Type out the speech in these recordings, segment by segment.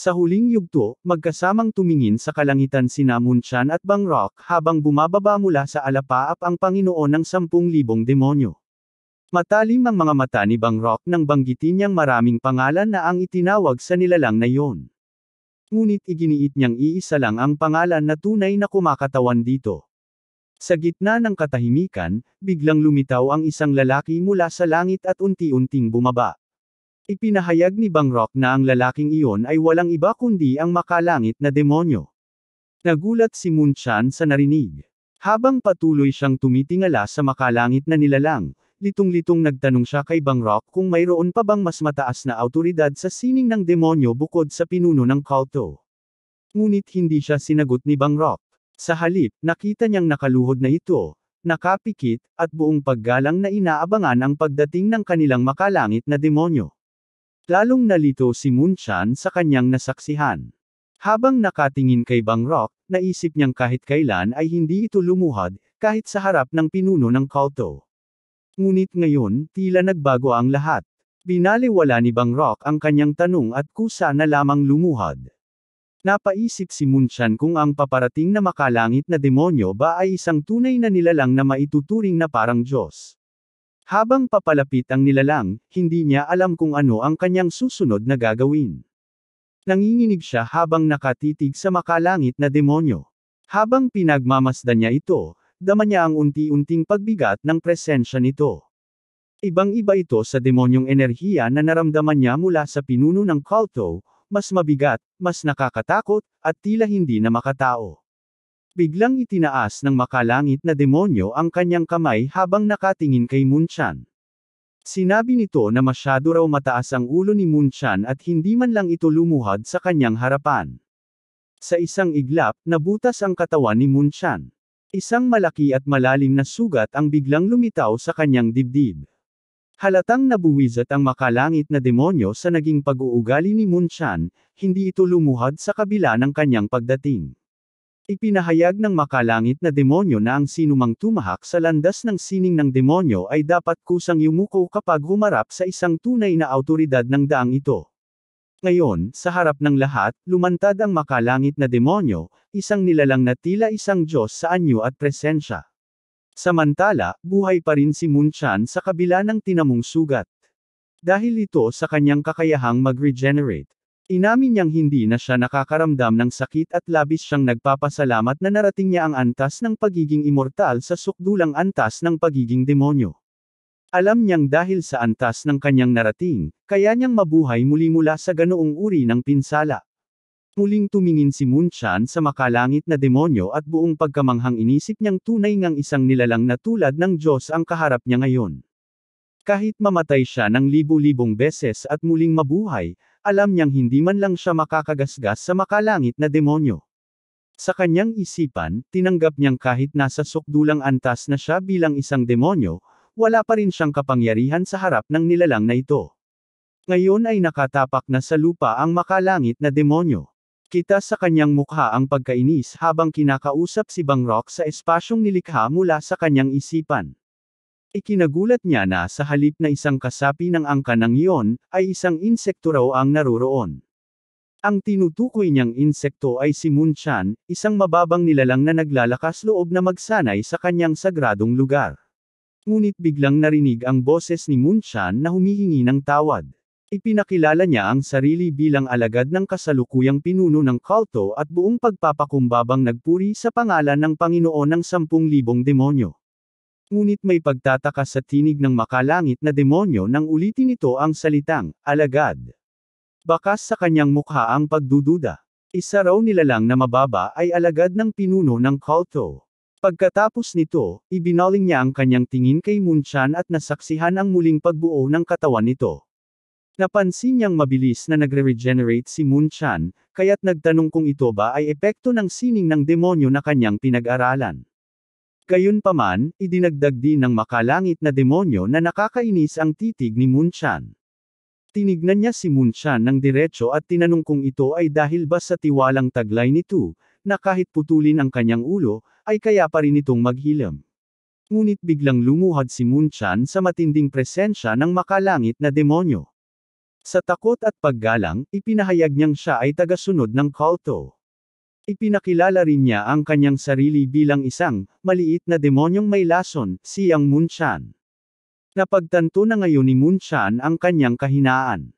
Sa huling yugto, magkasamang tumingin sa kalangitan sina Munchan at Bangrok habang bumababa mula sa alapaap ang Panginoon ng 10,000 demonyo. Matalim ang mga mata ni Bangrok nang banggitin niyang maraming pangalan na ang itinawag sa nilalang na iyon. Ngunit iginiit niyang iisa lang ang pangalan na tunay na kumakatawan dito. Sa gitna ng katahimikan, biglang lumitaw ang isang lalaki mula sa langit at unti-unting bumaba. Ipinahayag ni Bangrok na ang lalaking iyon ay walang iba kundi ang makalangit na demonyo. Nagulat si Munchan sa narinig. Habang patuloy siyang tumitingala sa makalangit na nilalang, litong-litong nagtanong siya kay Bangrok kung mayroon pa bang mas mataas na awtoridad sa sining ng demonyo bukod sa pinuno ng kulto. Ngunit hindi siya sinagot ni Bangrok. Sa halip, nakita niyang nakaluhod na ito, nakapikit, at buong paggalang na inaabangan ang pagdating ng kanilang makalangit na demonyo. Lalong nalito si Munchan sa kanyang nasaksihan. Habang nakatingin kay Bangrok, naisip niyang kahit kailan ay hindi ito lumuhad, kahit sa harap ng pinuno ng kulto. Ngunit ngayon, tila nagbago ang lahat. Binaliwala ni Bangrok ang kanyang tanong at kusa na lamang lumuhad. Napaisip si Munchan kung ang paparating na makalangit na demonyo ba ay isang tunay na nilalang na maituturing na parang Diyos. Habang papalapit ang nilalang, hindi niya alam kung ano ang kanyang susunod na gagawin. Nanginginig siya habang nakatitig sa makalangit na demonyo. Habang pinagmamasdan niya ito, dama niya ang unti-unting pagbigat ng presensya nito. Ibang-iba ito sa demonyong enerhiya na naramdaman niya mula sa pinuno ng kulto, mas mabigat, mas nakakatakot, at tila hindi na makatao. Biglang itinaas ng makalangit na demonyo ang kanyang kamay habang nakatingin kay Munchan. Sinabi nito na masyado raw mataas ang ulo ni Munchan at hindi man lang ito lumuhad sa kanyang harapan. Sa isang iglap, nabutas ang katawan ni Munchan. Isang malaki at malalim na sugat ang biglang lumitaw sa kanyang dibdib. Halatang nabuwisit ang makalangit na demonyo sa naging pag-uugali ni Munchan, hindi ito lumuhad sa kabila ng kanyang pagdating. Ipinahayag ng makalangit na demonyo na ang sinumang tumahak sa landas ng sining ng demonyo ay dapat kusang yumuko kapag humarap sa isang tunay na awtoridad ng daang ito. Ngayon, sa harap ng lahat, lumantad ang makalangit na demonyo, isang nilalang na tila isang Diyos sa anyo at presensya. Samantala, buhay pa rin si Munchan sa kabila ng tinamong sugat. Dahil ito sa kanyang kakayahang mag-regenerate. Inamin niyang hindi na siya nakakaramdam ng sakit at labis siyang nagpapasalamat na narating niya ang antas ng pagiging immortal sa sukdulang antas ng pagiging demonyo. Alam niyang dahil sa antas ng kanyang narating, kaya niyang mabuhay muli mula sa ganoong uri ng pinsala. Muling tumingin si Munchan sa makalangit na demonyo at buong pagkamanghang inisip niyang tunay ngang isang nilalang na tulad ng Diyos ang kaharap niya ngayon. Kahit mamatay siya ng libu-libong beses at muling mabuhay, alam niyang hindi man lang siya makakagasgas sa makalangit na demonyo. Sa kanyang isipan, tinanggap niyang kahit nasa sukdulang antas na siya bilang isang demonyo, wala pa rin siyang kapangyarihan sa harap ng nilalang na ito. Ngayon ay nakatapak na sa lupa ang makalangit na demonyo. Kita sa kanyang mukha ang pagkainis habang kinakausap si Bangrok sa espasyong nilikha mula sa kanyang isipan. Ikinagulat niya na sa halip na isang kasapi ng angka ng iyon, ay isang insekto raw ang naroroon. Ang tinutukoy niyang insekto ay si Munchan, isang mababang nilalang na naglalakas loob na magsanay sa kanyang sagradong lugar. Ngunit biglang narinig ang boses ni Munchan na humihingi ng tawad. Ipinakilala niya ang sarili bilang alagad ng kasalukuyang pinuno ng kulto at buong pagpapakumbabang nagpuri sa pangalan ng Panginoon ng 10,000 demonyo. Ngunit may pagtataka sa tinig ng makalangit na demonyo nang ulitin nito ang salitang, alagad. Bakas sa kanyang mukha ang pagdududa. Isa raw nilalang na mababa ay alagad ng pinuno ng kulto. Pagkatapos nito, ibinaling niya ang kanyang tingin kay Munchan at nasaksihan ang muling pagbuo ng katawan nito. Napansin niyang mabilis na nagre-regenerate si Munchan, kaya't nagtanong kung ito ba ay epekto ng sining ng demonyo na kanyang pinag-aralan. Gayunpaman, idinagdag din ng makalangit na demonyo na nakakainis ang titig ni Munchan. Tinignan niya si Munchan ng diretso at tinanong kung ito ay dahil ba sa tiwalang taglay nito, na kahit putulin ang kanyang ulo, ay kaya pa rin itong maghilom. Ngunit biglang lumuhad si Munchan sa matinding presensya ng makalangit na demonyo. Sa takot at paggalang, ipinahayag niyang siya ay tagasunod ng kulto. Ipinakilala rin niya ang kanyang sarili bilang isang maliit na demonyong may lason, siyang Munchan. Napagtanto na ngayon ni Munchan ang kanyang kahinaan.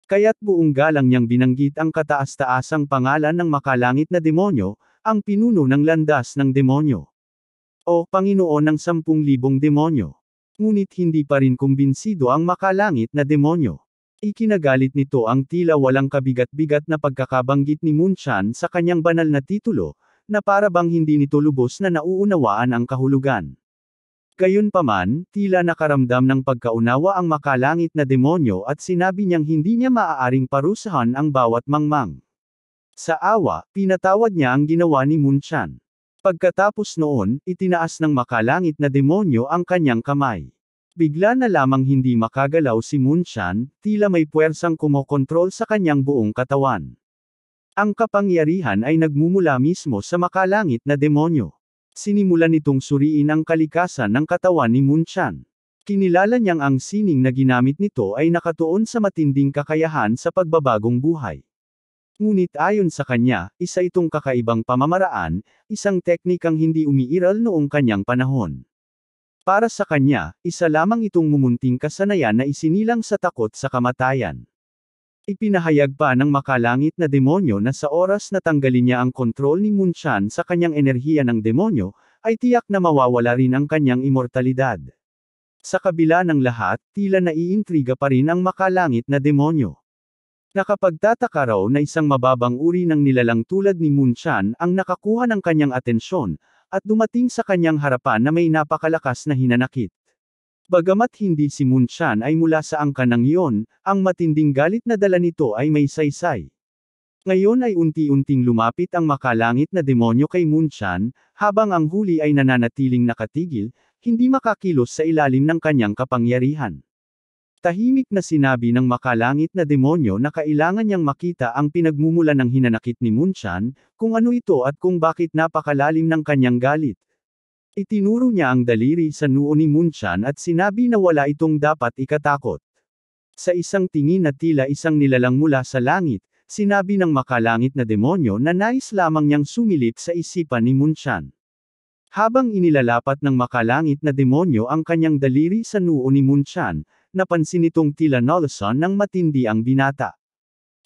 Kaya't buong galang niyang binanggit ang kataas-taasang pangalan ng makalangit na demonyo, ang pinuno ng landas ng demonyo. O Panginoon ng 10,000 demonyo. Ngunit hindi pa rin kumbinsido ang makalangit na demonyo. Ikinagalit nito ang tila walang kabigat-bigat na pagkakabanggit ni Munchan sa kanyang banal na titulo, na para bang hindi nito lubos na nauunawaan ang kahulugan. Gayunpaman, tila nakaramdam ng pagkaunawa ang makalangit na demonyo at sinabi niyang hindi niya maaaring parusahan ang bawat mangmang. Sa awa, pinatawad niya ang ginawa ni Munchan. Pagkatapos noon, itinaas ng makalangit na demonyo ang kanyang kamay. Bigla na lamang hindi makagalaw si Munchan, tila may puwersang kumokontrol sa kanyang buong katawan. Ang kapangyarihan ay nagmumula mismo sa makalangit na demonyo. Sinimulan nitong suriin ang kalikasan ng katawan ni Munchan. Kinilala niyang ang sining na ginamit nito ay nakatuon sa matinding kakayahan sa pagbabagong buhay. Ngunit ayon sa kanya, isa itong kakaibang pamamaraan, isang teknikang hindi umiiral noong kanyang panahon. Para sa kanya, isa lamang itong mumunting kasanayan na isinilang sa takot sa kamatayan. Ipinahayag pa ng makalangit na demonyo na sa oras na tanggalin niya ang kontrol ni Munchan sa kanyang enerhiya ng demonyo, ay tiyak na mawawala rin ang kanyang immortalidad. Sa kabila ng lahat, tila naiintriga pa rin ang makalangit na demonyo. Nakapagtataka raw na isang mababang uri ng nilalang tulad ni Munchan ang nakakuha ng kanyang atensyon, at dumating sa kanyang harapan na may napakalakas na hinanakit. Bagamat hindi si Munchan ay mula sa angkan ng iyon, ang matinding galit na dala nito ay may saysay. Ngayon ay unti-unting lumapit ang makalangit na demonyo kay Munchan, habang ang huli ay nananatiling nakatigil, hindi makakilos sa ilalim ng kanyang kapangyarihan. Tahimik na sinabi ng makalangit na demonyo na kailangan niyang makita ang pinagmumulan ng hinanakit ni Munchan, kung ano ito at kung bakit napakalalim ng kanyang galit. Itinuro niya ang daliri sa noo ni Munchan at sinabi na wala itong dapat ikatakot. Sa isang tingin na tila isang nilalang mula sa langit, sinabi ng makalangit na demonyo na nais lamang niyang sumilip sa isipan ni Munchan. Habang inilalapat ng makalangit na demonyo ang kanyang daliri sa noo ni Munchan, napansin itong tila nalason ng matindi ang binata.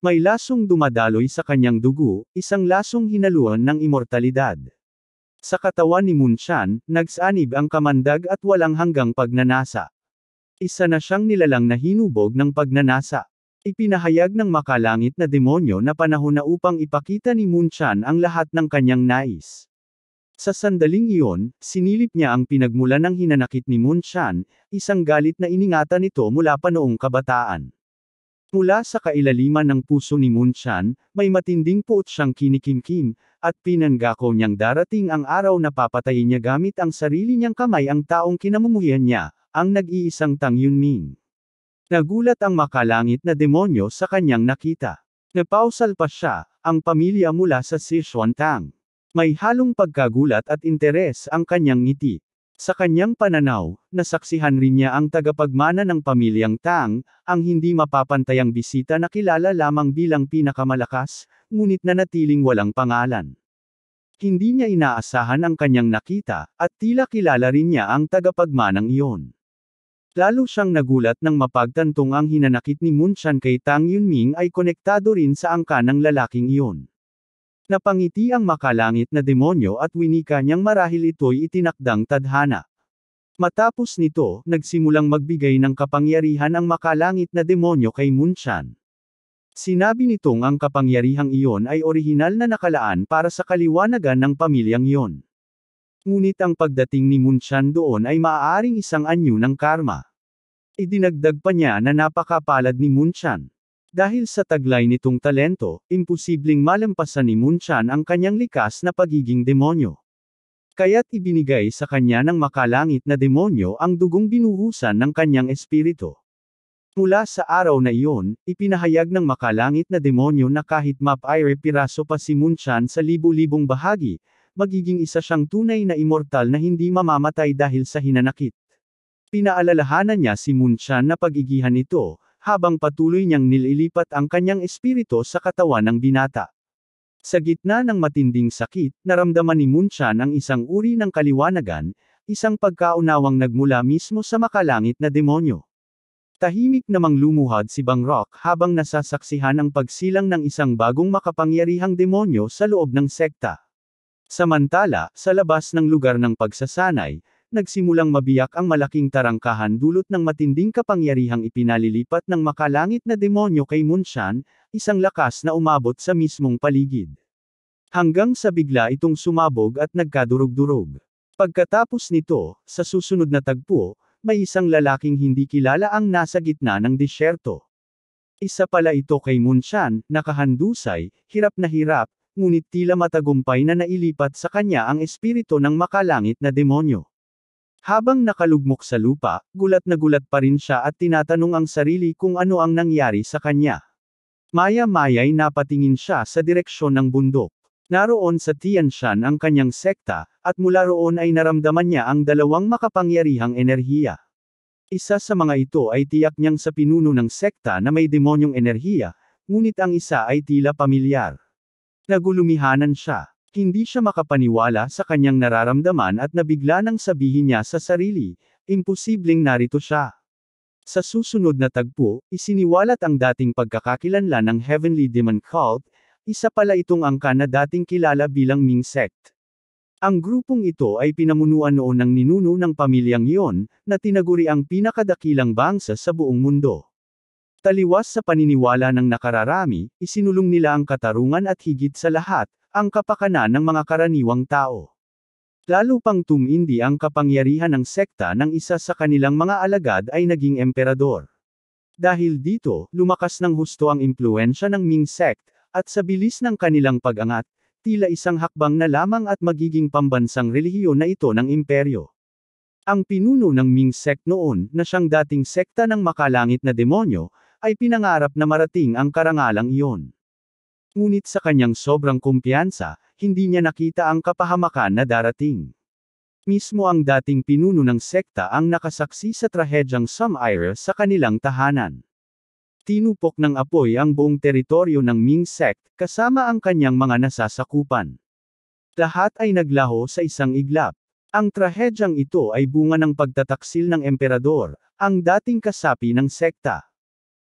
May lasong dumadaloy sa kanyang dugo, isang lasong hinaluan ng immortalidad. Sa katawan ni Munchan, nagsanib ang kamandag at walang hanggang pagnanasa. Isa na siyang nilalang na hinubog ng pagnanasa. Ipinahayag ng makalangit na demonyo na panahon na upang ipakita ni Munchan ang lahat ng kanyang nais. Sa sandaling iyon, sinilip niya ang pinagmulan ng hinanakit ni Munchan, isang galit na iningatan nito mula pa noong kabataan. Mula sa kailaliman ng puso ni Munchan, may matinding puot siyang kinikimkim, at pinanggako niyang darating ang araw na papatayin niya gamit ang sarili niyang kamay ang taong kinamumuhian niya, ang nag-iisang Tang Yunming. Nagulat ang makalangit na demonyo sa kanyang nakita. Napausal pa siya, ang pamilya mula sa Sichuan Tang. May halong pagkagulat at interes ang kanyang ngiti. Sa kanyang pananaw, nasaksihan rin niya ang tagapagmana ng pamilyang Tang, ang hindi mapapantayang bisita na kilala lamang bilang pinakamalakas, ngunit nanatiling walang pangalan. Hindi niya inaasahan ang kanyang nakita, at tila kilala rin niya ang tagapagmanang iyon. Lalo siyang nagulat nang mapagtantong ang hinanakit ni Munchan kay Tang Yunming ay konektado rin sa angkan ng lalaking iyon. Napangiti ang makalangit na demonyo at winika niyang marahil ito'y itinakdang tadhana. Matapos nito, nagsimulang magbigay ng kapangyarihan ang makalangit na demonyo kay Munchan. Sinabi nitong ang kapangyarihang iyon ay orihinal na nakalaan para sa kaliwanagan ng pamilyang iyon. Ngunit ang pagdating ni Munchan doon ay maaaring isang anyo ng karma. Idinagdag pa niya na napakapalad ni Munchan. Dahil sa taglay nitong talento, imposibleng malampasan ni Munchan ang kanyang likas na pagiging demonyo. Kaya't ibinigay sa kanya ng makalangit na demonyo ang dugong binuhusan ng kanyang espiritu. Mula sa araw na iyon, ipinahayag ng makalangit na demonyo na kahit mapire-piraso pa si Munchan sa libu-libong bahagi, magiging isa siyang tunay na immortal na hindi mamamatay dahil sa hinanakit. Pinaalalahanan niya si Munchan na pag-igihan ito, habang patuloy niyang nililipat ang kanyang espiritu sa katawan ng binata. Sa gitna ng matinding sakit, naramdaman ni Munchan ang isang uri ng kaliwanagan, isang pagkaunawang nagmula mismo sa makalangit na demonyo. Tahimik namang lumuhad si Bangrok habang nasasaksihan ang pagsilang ng isang bagong makapangyarihang demonyo sa loob ng sekta. Samantala, sa labas ng lugar ng pagsasanay, nagsimulang mabiyak ang malaking tarangkahan dulot ng matinding kapangyarihang ipinalilipat ng makalangit na demonyo kay Munchan, isang lakas na umabot sa mismong paligid. Hanggang sa bigla itong sumabog at nagkadurog-durog. Pagkatapos nito, sa susunod na tagpo, may isang lalaking hindi kilala ang nasa gitna ng disyerto. Isa pala ito kay Munchan, nakahandusay, hirap na hirap, ngunit tila matagumpay na nailipat sa kanya ang espiritu ng makalangit na demonyo. Habang nakalugmok sa lupa, gulat na gulat pa rin siya at tinatanong ang sarili kung ano ang nangyari sa kanya. Maya-maya'y napatingin siya sa direksyon ng bundok. Naroon sa Tianshan ang kanyang sekta, at mula roon ay naramdaman niya ang dalawang makapangyarihang enerhiya. Isa sa mga ito ay tiyak niyang sa pinuno ng sekta na may demonyong enerhiya, ngunit ang isa ay tila pamilyar. Nagulumihanan siya. Hindi siya makapaniwala sa kanyang nararamdaman at nabigla nang sabihin niya sa sarili, imposibleng narito siya. Sa susunod na tagpo, isiniwalat ang dating pagkakakilanlan ng Heavenly Demon Cult, isa pala itong angka na dating kilala bilang Ming Sect. Ang grupong ito ay pinamunuan noon ng ninuno ng pamilyang iyon, na tinaguri ang pinakadakilang bangsa sa buong mundo. Taliwas sa paniniwala ng nakararami, isinulong nila ang katarungan at higit sa lahat, ang kapakanan ng mga karaniwang tao. Lalo pang tumindi ang kapangyarihan ng sekta ng isa sa kanilang mga alagad ay naging emperador. Dahil dito, lumakas ng husto ang impluensya ng Ming Sect, at sa bilis ng kanilang pag-angat, tila isang hakbang na lamang at magiging pambansang relihiyon na ito ng imperyo. Ang pinuno ng Ming Sect noon, na siyang dating sekta ng makalangit na demonyo, ay pinangarap na marating ang karangalang iyon. Ngunit sa kanyang sobrang kumpiyansa, hindi niya nakita ang kapahamakan na darating. Mismo ang dating pinuno ng sekta ang nakasaksi sa trahedyang Sumire sa kanilang tahanan. Tinupok ng apoy ang buong teritoryo ng Ming Sect, kasama ang kanyang mga nasasakupan. Lahat ay naglaho sa isang iglap. Ang trahedyang ito ay bunga ng pagtataksil ng emperador, ang dating kasapi ng sekta.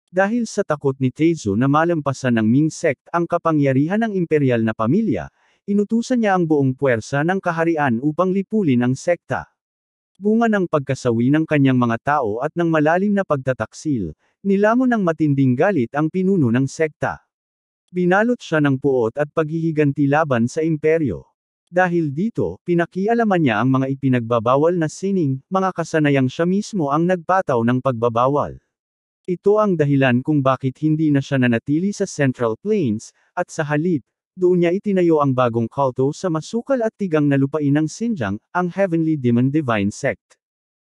Dahil sa takot ni Tezu na malampasan ng Ming Sect ang kapangyarihan ng imperial na pamilya, inutusan niya ang buong puwersa ng kaharian upang lipulin ang sekta. Bunga ng pagkasawi ng kanyang mga tao at ng malalim na pagtataksil, nilamon ng matinding galit ang pinuno ng sekta. Binalot siya ng puot at paghihiganti laban sa imperyo. Dahil dito, pinakialaman niya ang mga ipinagbabawal na sining, mga kasanayang siya mismo ang nagpataw ng pagbabawal. Ito ang dahilan kung bakit hindi na siya nanatili sa Central Plains, at sa halip, doon niya itinayo ang bagong kulto sa masukal at tigang na lupain ng Xinjiang, ang Heavenly Demon Divine Sect.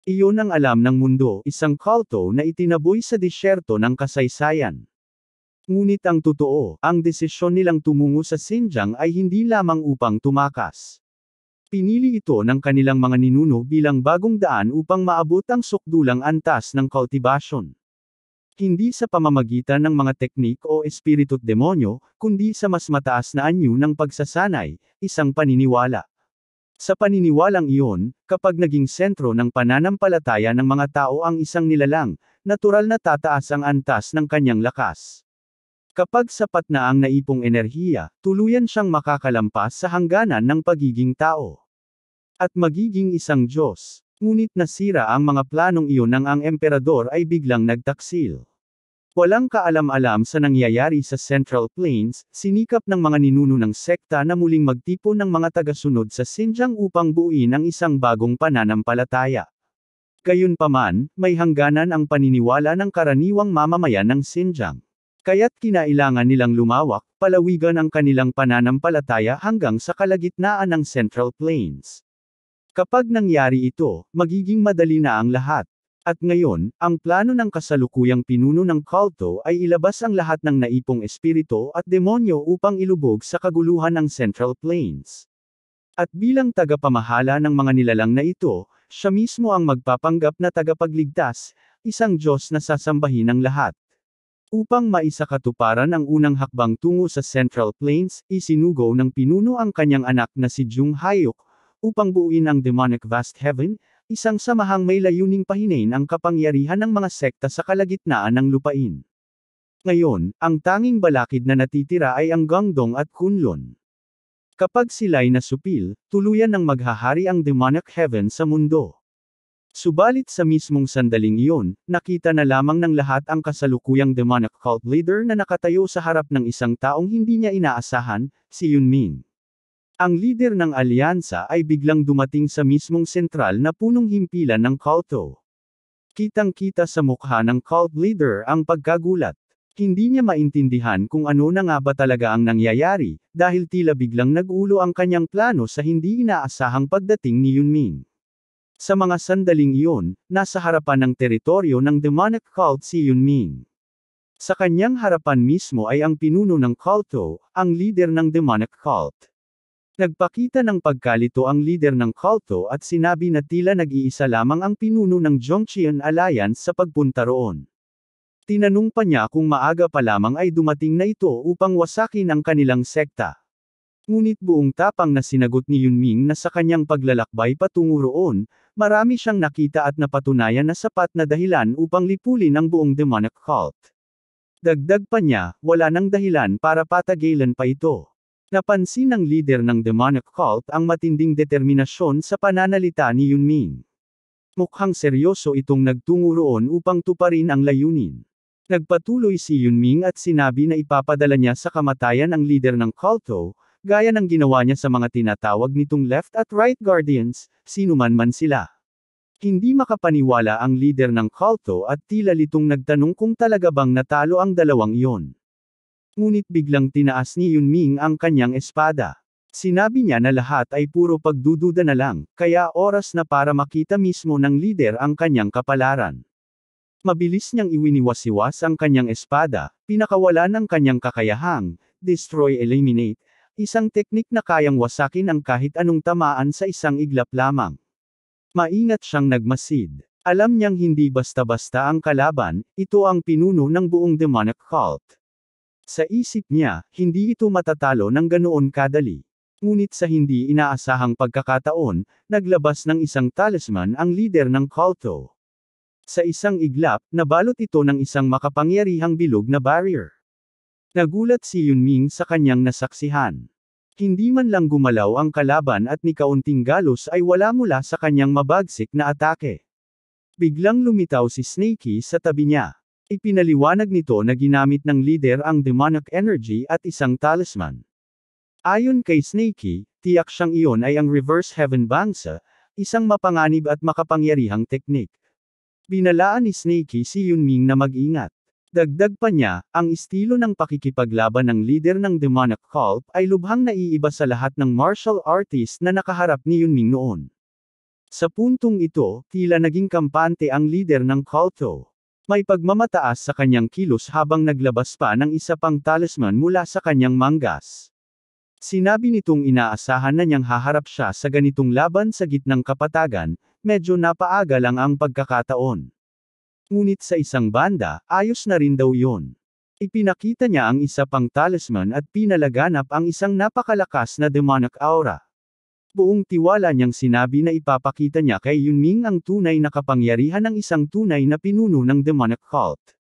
Iyon ang alam ng mundo, isang kulto na itinaboy sa disyerto ng kasaysayan. Ngunit ang totoo, ang desisyon nilang tumungo sa Xinjiang ay hindi lamang upang tumakas. Pinili ito ng kanilang mga ninuno bilang bagong daan upang maabot ang sukdulang antas ng kultibasyon. Hindi sa pamamagitan ng mga teknik o espiritu't demonyo, kundi sa mas mataas na anyo ng pagsasanay, isang paniniwala. Sa paniniwalang iyon, kapag naging sentro ng pananampalataya ng mga tao ang isang nilalang, natural na tataas ang antas ng kanyang lakas. Kapag sapat na ang naipong enerhiya, tuluyan siyang makakalampas sa hangganan ng pagiging tao. At magiging isang Diyos. Ngunit nasira ang mga planong iyon nang ang emperador ay biglang nagtaksil. Walang kaalam-alam sa nangyayari sa Central Plains, sinikap ng mga ninuno ng sekta na muling magtipon ng mga tagasunod sa Xinjiang upang buuin ang isang bagong pananampalataya. Gayunpaman, may hangganan ang paniniwala ng karaniwang mamamayan ng Xinjiang. Kaya't kinailangan nilang lumawak, palawigan ang kanilang pananampalataya hanggang sa kalagitnaan ng Central Plains. Kapag nangyari ito, magiging madali na ang lahat. At ngayon, ang plano ng kasalukuyang pinuno ng kulto ay ilabas ang lahat ng naipong espiritu at demonyo upang ilubog sa kaguluhan ng Central Plains. At bilang tagapamahala ng mga nilalang na ito, siya mismo ang magpapanggap na tagapagligtas, isang Diyos na sasambahin ng lahat. Upang maisakatuparan ang unang hakbang tungo sa Central Plains, isinugo ng pinuno ang kanyang anak na si Jung Hyuk, upang buuin ang demonic Vast Heaven, isang samahang may layuning pahinain ang kapangyarihan ng mga sekta sa kalagitnaan ng lupain. Ngayon, ang tanging balakid na natitira ay ang Gangdong at Kunlun. Kapag sila'y nasupil, tuluyan ng maghahari ang demonic heaven sa mundo. Subalit sa mismong sandaling iyon, nakita na lamang ng lahat ang kasalukuyang demonic cult leader na nakatayo sa harap ng isang taong hindi niya inaasahan, si Yunming. Ang lider ng alyansa ay biglang dumating sa mismong sentral na punong himpilan ng kulto. Kitang-kita sa mukha ng cult leader ang pagkagulat. Hindi niya maintindihan kung ano na nga ba talaga ang nangyayari, dahil tila biglang nag-ulo ang kanyang plano sa hindi inaasahang pagdating ni Yunming. Sa mga sandaling iyon, nasa harapan ng teritoryo ng demonic cult si Yunming. Sa kanyang harapan mismo ay ang pinuno ng kulto, ang leader ng demonic cult. Nagpakita ng pagkalito ang leader ng kulto at sinabi na tila nag-iisa lamang ang pinuno ng Zhongqian Alliance sa pagpunta roon. Tinanong pa niya kung maaga pa lamang ay dumating na ito upang wasakin ang kanilang sekta. Ngunit buong tapang na sinagot ni Yunming na sa kanyang paglalakbay patungo roon, marami siyang nakita at napatunayan na sapat na dahilan upang lipulin ang buong demonic cult. Dagdag pa niya, wala nang dahilan para patagilan pa ito. Napansin ng leader ng demonic cult ang matinding determinasyon sa pananalita ni Yunming. Mukhang seryoso itong nagtungo roon upang tuparin ang layunin. Nagpatuloy si Yunming at sinabi na ipapadala niya sa kamatayan ang leader ng kulto, gaya ng ginawa niya sa mga tinatawag nitong left at right guardians, sinuman man sila. Hindi makapaniwala ang leader ng kulto at tila litong nagtanong kung talaga bang natalo ang dalawang iyon. Ngunit biglang tinaas ni Yunming ang kanyang espada. Sinabi niya na lahat ay puro pagdududa na lang, kaya oras na para makita mismo ng leader ang kanyang kapalaran. Mabilis niyang iwiniwas-iwas ang kanyang espada, pinakawalan ang kanyang kakayahang, destroy-eliminate, isang teknik na kayang wasakin ang kahit anong tamaan sa isang iglap lamang. Maingat siyang nagmasid. Alam niyang hindi basta-basta ang kalaban, ito ang pinuno ng buong demonic cult. Sa isip niya, hindi ito matatalo ng ganoon kadali. Ngunit sa hindi inaasahang pagkakataon, naglabas ng isang talisman ang leader ng kulto. Sa isang iglap, nabalot ito ng isang makapangyarihang bilog na barrier. Nagulat si Yunming sa kanyang nasaksihan. Hindi man lang gumalaw ang kalaban at ni kaunting galos ay wala mula sa kanyang mabagsik na atake. Biglang lumitaw si Snakey sa tabi niya. Ipinaliwanag nito na ginamit ng leader ang demonic energy at isang talisman. Ayon kay Snakey, tiyak siyang iyon ay ang reverse heaven bangsa, isang mapanganib at makapangyarihang teknik. Binalaan ni Snakey si Yunming na mag-ingat. Dagdag pa niya, ang estilo ng pakikipaglaban ng leader ng demonic cult ay lubhang naiiba sa lahat ng martial artist na nakaharap ni Yunming noon. Sa puntong ito, tila naging kampante ang leader ng kulto. May pagmamataas sa kanyang kilos habang naglabas pa ng isa pang talisman mula sa kanyang manggas. Sinabi nitong inaasahan na niyang haharap siya sa ganitong laban sa gitnang kapatagan, medyo napaaga lang ang pagkakataon. Ngunit sa isang banda, ayos na rin daw yon. Ipinakita niya ang isa pang talisman at pinalaganap ang isang napakalakas na demonic aura. Buong tiwala niyang sinabi na ipapakita niya kay Yunming ang tunay na kapangyarihan ng isang tunay na pinuno ng demonic cult.